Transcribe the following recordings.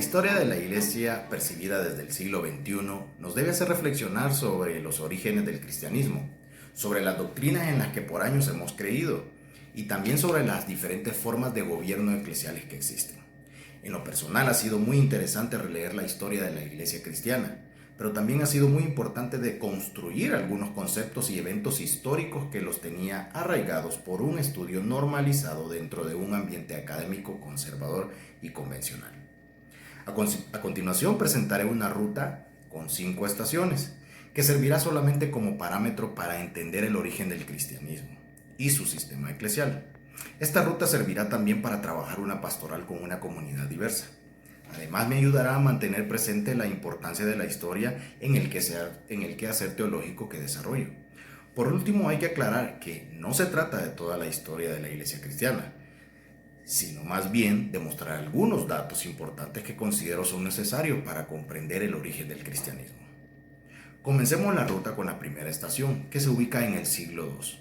historia de la Iglesia, percibida desde el siglo XXI, nos debe hacer reflexionar sobre los orígenes del cristianismo, sobre las doctrinas en las que por años hemos creído y también sobre las diferentes formas de gobierno eclesiales que existen. En lo personal ha sido muy interesante releer la historia de la Iglesia cristiana, pero también ha sido muy importante de construir algunos conceptos y eventos históricos que los tenía arraigados por un estudio normalizado dentro de un ambiente académico conservador y convencional. A continuación presentaré una ruta con 5 estaciones, que servirá solamente como parámetro para entender el origen del cristianismo y su sistema eclesial. Esta ruta servirá también para trabajar una pastoral con una comunidad diversa. Además me ayudará a mantener presente la importancia de la historia en el quehacer teológico que desarrollo. Por último, hay que aclarar que no se trata de toda la historia de la Iglesia cristiana, sino más bien de mostrar algunos datos importantes que considero son necesarios para comprender el origen del cristianismo. Comencemos la ruta con la primera estación, que se ubica en el siglo II.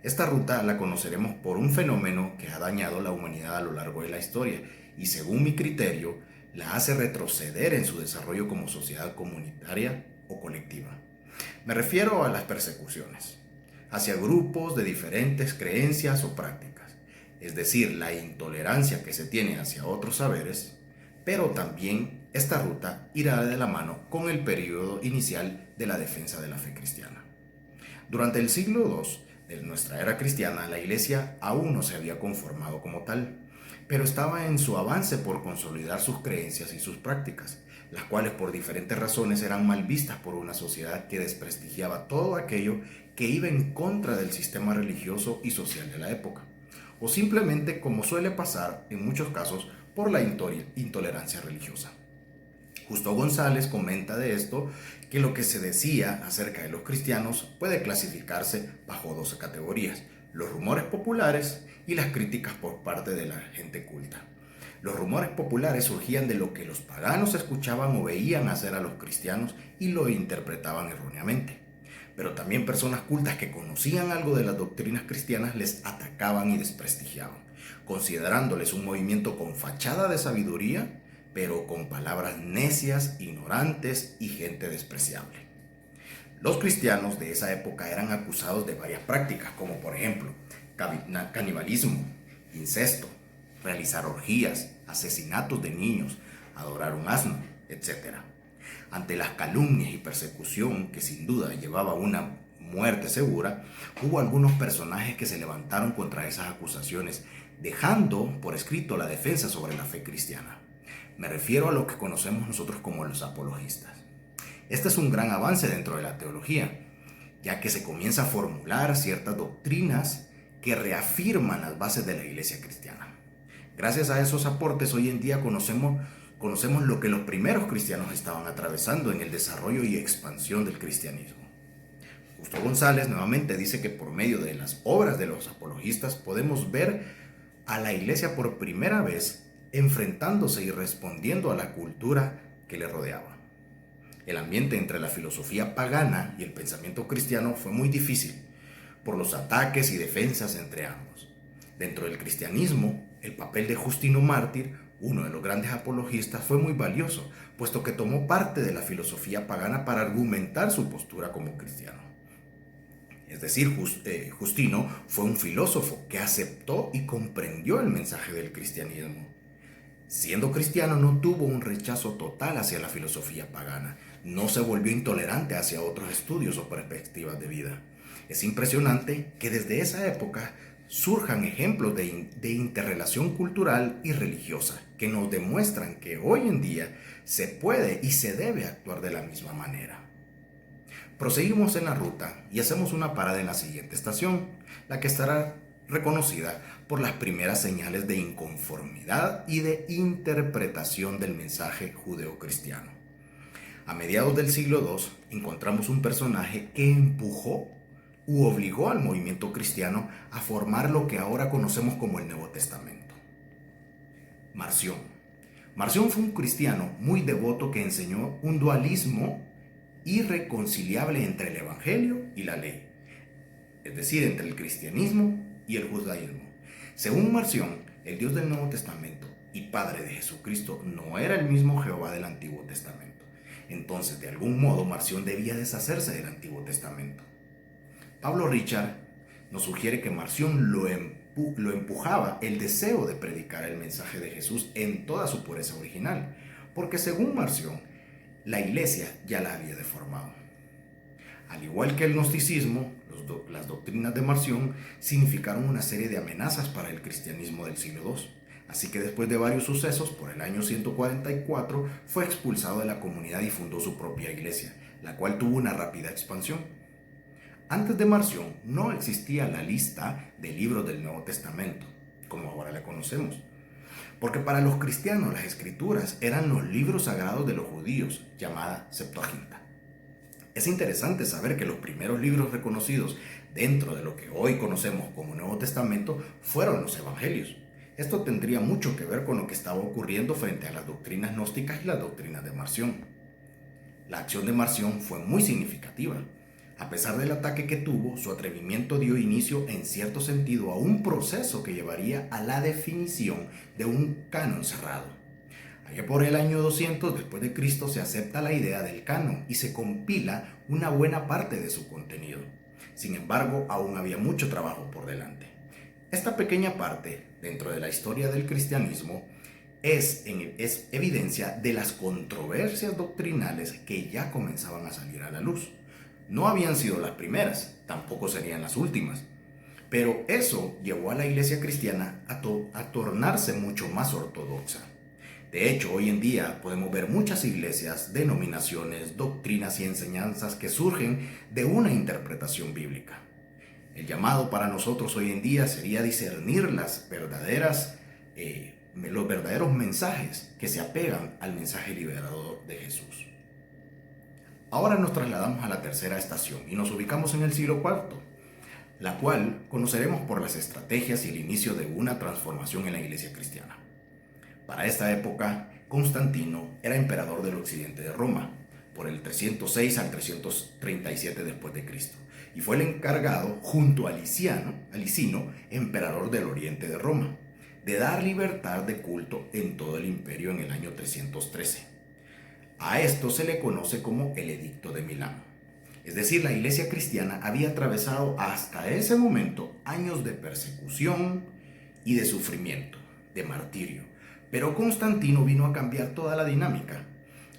Esta ruta la conoceremos por un fenómeno que ha dañado la humanidad a lo largo de la historia y, según mi criterio, la hace retroceder en su desarrollo como sociedad comunitaria o colectiva. Me refiero a las persecuciones hacia grupos de diferentes creencias o prácticas, es decir, la intolerancia que se tiene hacia otros saberes, pero también esta ruta irá de la mano con el periodo inicial de la defensa de la fe cristiana. Durante el siglo II de nuestra era cristiana, la Iglesia aún no se había conformado como tal, pero estaba en su avance por consolidar sus creencias y sus prácticas, las cuales por diferentes razones eran mal vistas por una sociedad que desprestigiaba todo aquello que iba en contra del sistema religioso y social de la época, o simplemente, como suele pasar en muchos casos, por la intolerancia religiosa. Justo González comenta de esto que lo que se decía acerca de los cristianos puede clasificarse bajo 12 categorías: los rumores populares y las críticas por parte de la gente culta. Los rumores populares surgían de lo que los paganos escuchaban o veían hacer a los cristianos y lo interpretaban erróneamente. Pero también personas cultas que conocían algo de las doctrinas cristianas les atacaban y desprestigiaban, considerándoles un movimiento con fachada de sabiduría, pero con palabras necias, ignorantes y gente despreciable. Los cristianos de esa época eran acusados de varias prácticas, como por ejemplo canibalismo, incesto, realizar orgías, asesinatos de niños, adorar un asno, etc. Ante las calumnias y persecución que sin duda llevaba a una muerte segura, hubo algunos personajes que se levantaron contra esas acusaciones, dejando por escrito la defensa sobre la fe cristiana. Me refiero a lo que conocemos nosotros como los apologistas. Este es un gran avance dentro de la teología, ya que se comienza a formular ciertas doctrinas que reafirman las bases de la Iglesia cristiana. Gracias a esos aportes, hoy en día conocemos lo que los primeros cristianos estaban atravesando en el desarrollo y expansión del cristianismo. Justo González nuevamente dice que por medio de las obras de los apologistas podemos ver a la Iglesia por primera vez enfrentándose y respondiendo a la cultura que le rodeaba. El ambiente entre la filosofía pagana y el pensamiento cristiano fue muy difícil por los ataques y defensas entre ambos. Dentro del cristianismo, el papel de Justino Mártir, uno de los grandes apologistas, fue muy valioso, puesto que tomó parte de la filosofía pagana para argumentar su postura como cristiano. Es decir, Justino fue un filósofo que aceptó y comprendió el mensaje del cristianismo. Siendo cristiano, no tuvo un rechazo total hacia la filosofía pagana, no se volvió intolerante hacia otros estudios o perspectivas de vida. Es impresionante que desde esa época surjan ejemplos de interrelación cultural y religiosa que nos demuestran que hoy en día se puede y se debe actuar de la misma manera. Proseguimos en la ruta y hacemos una parada en la siguiente estación, la que estará reconocida por las primeras señales de inconformidad y de interpretación del mensaje judeocristiano. A mediados del siglo II encontramos un personaje que empujó u obligó al movimiento cristiano a formar lo que ahora conocemos como el Nuevo Testamento. Marción. Marción fue un cristiano muy devoto que enseñó un dualismo irreconciliable entre el Evangelio y la ley, es decir, entre el cristianismo y el judaísmo. Según Marción, el Dios del Nuevo Testamento y Padre de Jesucristo no era el mismo Jehová del Antiguo Testamento. Entonces, de algún modo, Marción debía deshacerse del Antiguo Testamento. Pablo Richard nos sugiere que Marción lo empujaba el deseo de predicar el mensaje de Jesús en toda su pureza original, porque según Marción, la iglesia ya la había deformado. Al igual que el gnosticismo, las doctrinas de Marción significaron una serie de amenazas para el cristianismo del siglo II. Así que después de varios sucesos, por el año 144, fue expulsado de la comunidad y fundó su propia iglesia, la cual tuvo una rápida expansión. Antes de Marción no existía la lista de libros del Nuevo Testamento, como ahora la conocemos, porque para los cristianos las escrituras eran los libros sagrados de los judíos, llamada Septuaginta. Es interesante saber que los primeros libros reconocidos dentro de lo que hoy conocemos como Nuevo Testamento fueron los Evangelios. Esto tendría mucho que ver con lo que estaba ocurriendo frente a las doctrinas gnósticas y las doctrinas de Marción. La acción de Marción fue muy significativa. A pesar del ataque que tuvo, su atrevimiento dio inicio en cierto sentido a un proceso que llevaría a la definición de un canon cerrado. Allá por el año 200 después de Cristo se acepta la idea del canon y se compila una buena parte de su contenido. Sin embargo, aún había mucho trabajo por delante. Esta pequeña parte, dentro de la historia del cristianismo, es evidencia de las controversias doctrinales que ya comenzaban a salir a la luz. No habían sido las primeras, tampoco serían las últimas. Pero eso llevó a la iglesia cristiana a tornarse mucho más ortodoxa. De hecho, hoy en día podemos ver muchas iglesias, denominaciones, doctrinas y enseñanzas que surgen de una interpretación bíblica. El llamado para nosotros hoy en día sería discernir los verdaderos mensajes que se apegan al mensaje liberador de Jesús. Ahora nos trasladamos a la tercera estación y nos ubicamos en el siglo IV, la cual conoceremos por las estrategias y el inicio de una transformación en la iglesia cristiana. Para esta época, Constantino era emperador del occidente de Roma, por el 306 al 337 después de Cristo, y fue el encargado, junto a Licino, emperador del oriente de Roma, de dar libertad de culto en todo el imperio en el año 313. A esto se le conoce como el Edicto de Milán. Es decir, la iglesia cristiana había atravesado hasta ese momento años de persecución y de sufrimiento, de martirio. Pero Constantino vino a cambiar toda la dinámica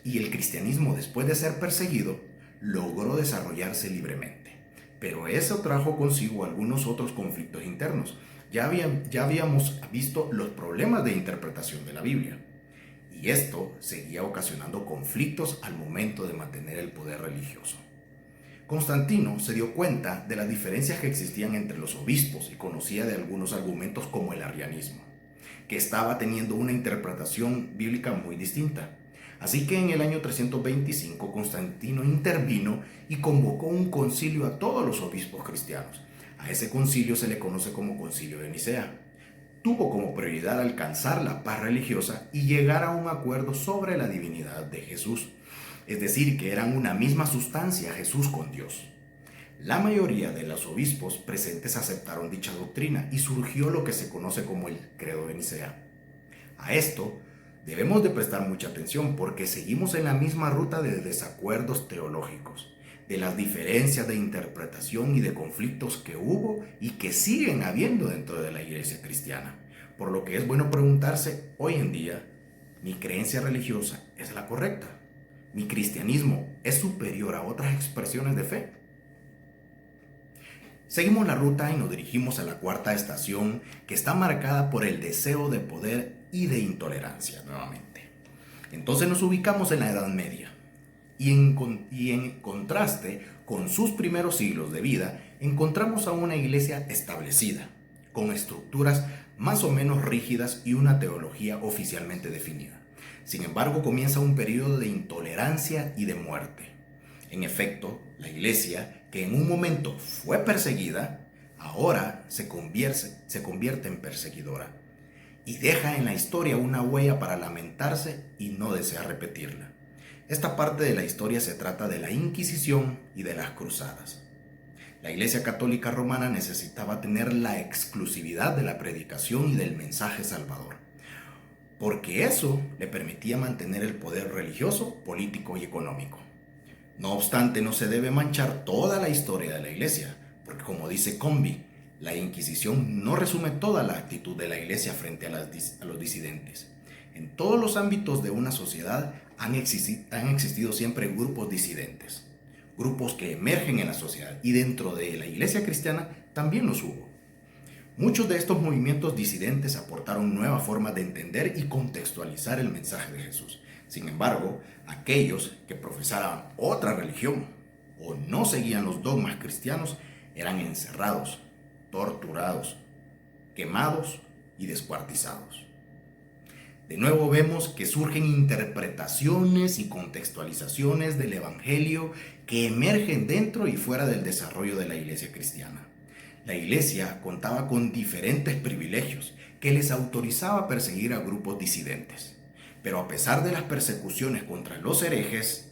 y el cristianismo, después de ser perseguido, logró desarrollarse libremente. Pero eso trajo consigo algunos otros conflictos internos. Ya habíamos visto los problemas de interpretación de la Biblia. Y esto seguía ocasionando conflictos al momento de mantener el poder religioso. Constantino se dio cuenta de las diferencias que existían entre los obispos y conocía de algunos argumentos como el arrianismo, que estaba teniendo una interpretación bíblica muy distinta. Así que en el año 325 Constantino intervino y convocó un concilio a todos los obispos cristianos. A ese concilio se le conoce como Concilio de Nicea. Tuvo como prioridad alcanzar la paz religiosa y llegar a un acuerdo sobre la divinidad de Jesús, es decir, que eran una misma sustancia Jesús con Dios. La mayoría de los obispos presentes aceptaron dicha doctrina y surgió lo que se conoce como el Credo de Nicea. A esto debemos de prestar mucha atención porque seguimos en la misma ruta de desacuerdos teológicos, de las diferencias de interpretación y de conflictos que hubo y que siguen habiendo dentro de la iglesia cristiana. Por lo que es bueno preguntarse hoy en día, ¿mi creencia religiosa es la correcta? ¿Mi cristianismo es superior a otras expresiones de fe? Seguimos la ruta y nos dirigimos a la cuarta estación, que está marcada por el deseo de poder y de intolerancia nuevamente. Entonces nos ubicamos en la Edad Media y en contraste con sus primeros siglos de vida, encontramos a una iglesia establecida, con estructuras más o menos rígidas y una teología oficialmente definida. Sin embargo, comienza un periodo de intolerancia y de muerte. En efecto, la iglesia, que en un momento fue perseguida, ahora se convierte en perseguidora y deja en la historia una huella para lamentarse y no desea repetirla. Esta parte de la historia se trata de la Inquisición y de las Cruzadas. La Iglesia Católica Romana necesitaba tener la exclusividad de la predicación y del mensaje salvador. porque eso le permitía mantener el poder religioso, político y económico. No obstante, no se debe manchar toda la historia de la Iglesia, porque como dice Combi, la Inquisición no resume toda la actitud de la Iglesia frente a los disidentes. En todos los ámbitos de una sociedad han existido siempre grupos disidentes, grupos que emergen en la sociedad, y dentro de la Iglesia cristiana también los hubo. Muchos de estos movimientos disidentes aportaron nuevas formas de entender y contextualizar el mensaje de Jesús. Sin embargo, aquellos que profesaban otra religión o no seguían los dogmas cristianos eran encerrados, torturados, quemados y descuartizados. De nuevo vemos que surgen interpretaciones y contextualizaciones del Evangelio que emergen dentro y fuera del desarrollo de la Iglesia cristiana. La Iglesia contaba con diferentes privilegios que les autorizaba a perseguir a grupos disidentes. Pero a pesar de las persecuciones contra los herejes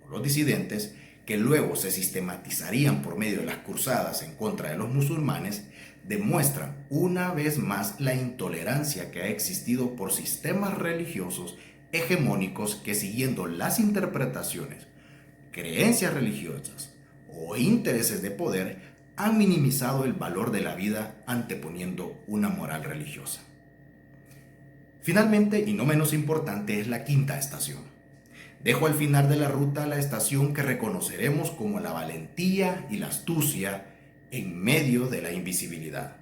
o los disidentes, que luego se sistematizarían por medio de las cruzadas en contra de los musulmanes, demuestran una vez más la intolerancia que ha existido por sistemas religiosos hegemónicos que, siguiendo las interpretaciones, creencias religiosas o intereses de poder, han minimizado el valor de la vida anteponiendo una moral religiosa. Finalmente, y no menos importante, es la quinta estación. Dejo al final de la ruta la estación que reconoceremos como la valentía y la astucia en medio de la invisibilidad.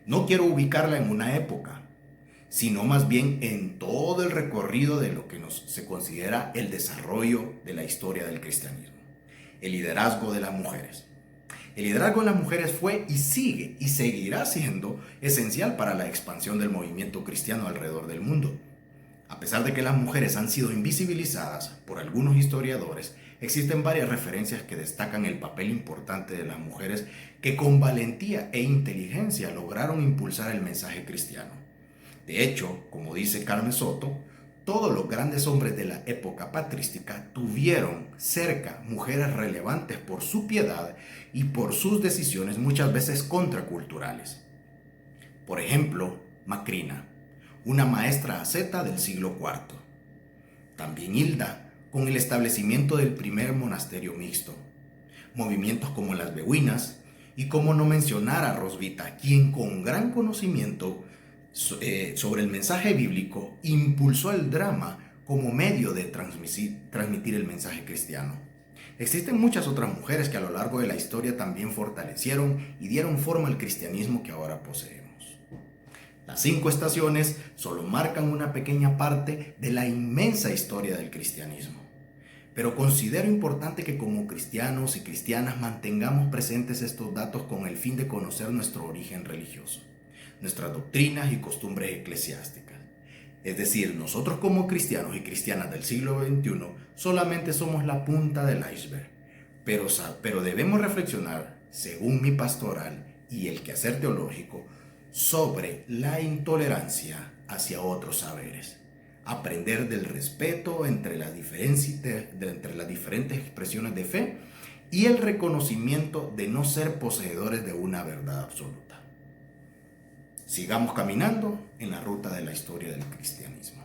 No quiero ubicarla en una época, sino más bien en todo el recorrido de lo que se considera el desarrollo de la historia del cristianismo. El liderazgo de las mujeres. El liderazgo de las mujeres fue y sigue y seguirá siendo esencial para la expansión del movimiento cristiano alrededor del mundo. A pesar de que las mujeres han sido invisibilizadas por algunos historiadores, existen varias referencias que destacan el papel importante de las mujeres que con valentía e inteligencia lograron impulsar el mensaje cristiano. De hecho, como dice Carmen Soto, todos los grandes hombres de la época patrística tuvieron cerca mujeres relevantes por su piedad y por sus decisiones muchas veces contraculturales. Por ejemplo, Macrina, una maestra asceta del siglo IV. También Hilda, con el establecimiento del primer monasterio mixto. Movimientos como las beguinas y cómo no mencionar a Rosvita, quien con gran conocimiento sobre el mensaje bíblico impulsó el drama como medio de transmitir el mensaje cristiano. Existen muchas otras mujeres que a lo largo de la historia también fortalecieron y dieron forma al cristianismo que ahora poseemos. Las 5 estaciones solo marcan una pequeña parte de la inmensa historia del cristianismo. Pero considero importante que como cristianos y cristianas mantengamos presentes estos datos con el fin de conocer nuestro origen religioso, nuestras doctrinas y costumbres eclesiásticas. Es decir, nosotros como cristianos y cristianas del siglo XXI solamente somos la punta del iceberg, pero debemos reflexionar, según mi pastoral y el quehacer teológico, sobre la intolerancia hacia otros saberes, aprender del respeto entre las diferentes expresiones de fe y el reconocimiento de no ser poseedores de una verdad absoluta. Sigamos caminando en la ruta de la historia del cristianismo.